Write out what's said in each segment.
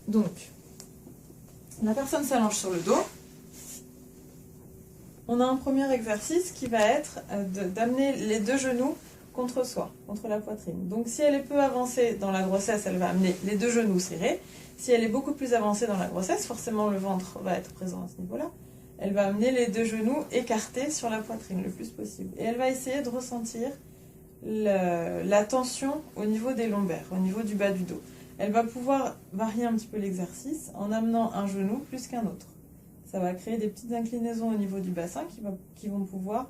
Donc, la personne s'allonge sur le dos. On a un premier exercice qui va être d'amener les deux genoux contre soi, contre la poitrine. Donc si elle est peu avancée dans la grossesse, elle va amener les deux genoux serrés. Si elle est beaucoup plus avancée dans la grossesse, forcément le ventre va être présent à ce niveau-là. Elle va amener les deux genoux écartés sur la poitrine le plus possible. Et elle va essayer de ressentir la tension au niveau des lombaires, au niveau du bas du dos. Elle va pouvoir varier un petit peu l'exercice en amenant un genou plus qu'un autre. Ça va créer des petites inclinaisons au niveau du bassin qui vont pouvoir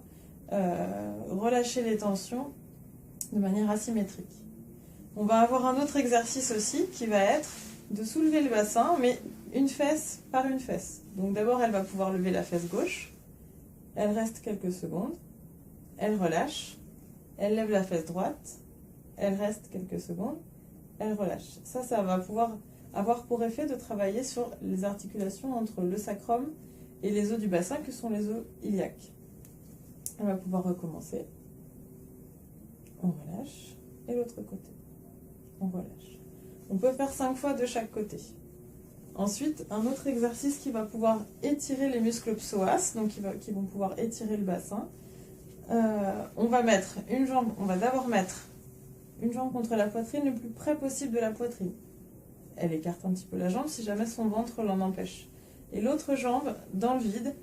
relâcher les tensions de manière asymétrique. On va avoir un autre exercice aussi qui va être de soulever le bassin, mais une fesse par une fesse. Donc d'abord, elle va pouvoir lever la fesse gauche, elle reste quelques secondes, elle relâche, elle lève la fesse droite, elle reste quelques secondes, elle relâche. Ça va pouvoir avoir pour effet de travailler sur les articulations entre le sacrum et les os du bassin, que sont les os iliaques. Elle va pouvoir recommencer. On relâche. Et l'autre côté. On relâche. On peut faire 5 fois de chaque côté. Ensuite, un autre exercice qui va pouvoir étirer les muscles psoas, donc qui vont pouvoir étirer le bassin. On va d'abord mettre une jambe contre la poitrine le plus près possible de la poitrine. Elle écarte un petit peu la jambe si jamais son ventre l'en empêche. Et l'autre jambe dans le vide,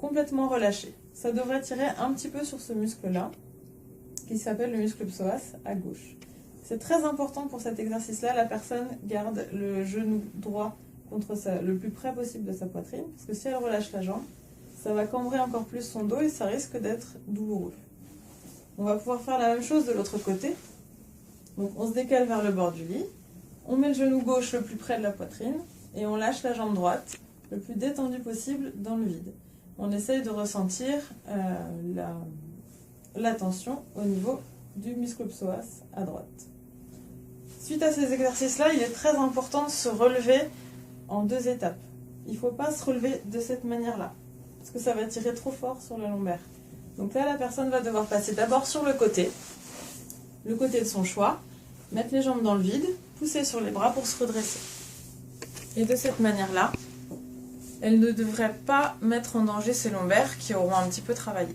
complètement relâchée. Ça devrait tirer un petit peu sur ce muscle-là, qui s'appelle le muscle psoas à gauche. C'est très important pour cet exercice-là, la personne garde le genou droit le plus près possible de sa poitrine, parce que si elle relâche la jambe, ça va cambrer encore plus son dos et ça risque d'être douloureux. On va pouvoir faire la même chose de l'autre côté. Donc on se décale vers le bord du lit, on met le genou gauche le plus près de la poitrine et on lâche la jambe droite le plus détendue possible dans le vide. On essaye de ressentir la tension au niveau du muscle psoas à droite. Suite à ces exercices-là, il est très important de se relever en 2 étapes. Il ne faut pas se relever de cette manière-là, parce que ça va tirer trop fort sur la lombaire. Donc là, la personne va devoir passer d'abord sur le côté de son choix, mettre les jambes dans le vide, pousser sur les bras pour se redresser. Et de cette manière-là, elle ne devrait pas mettre en danger ses lombaires qui auront un petit peu travaillé.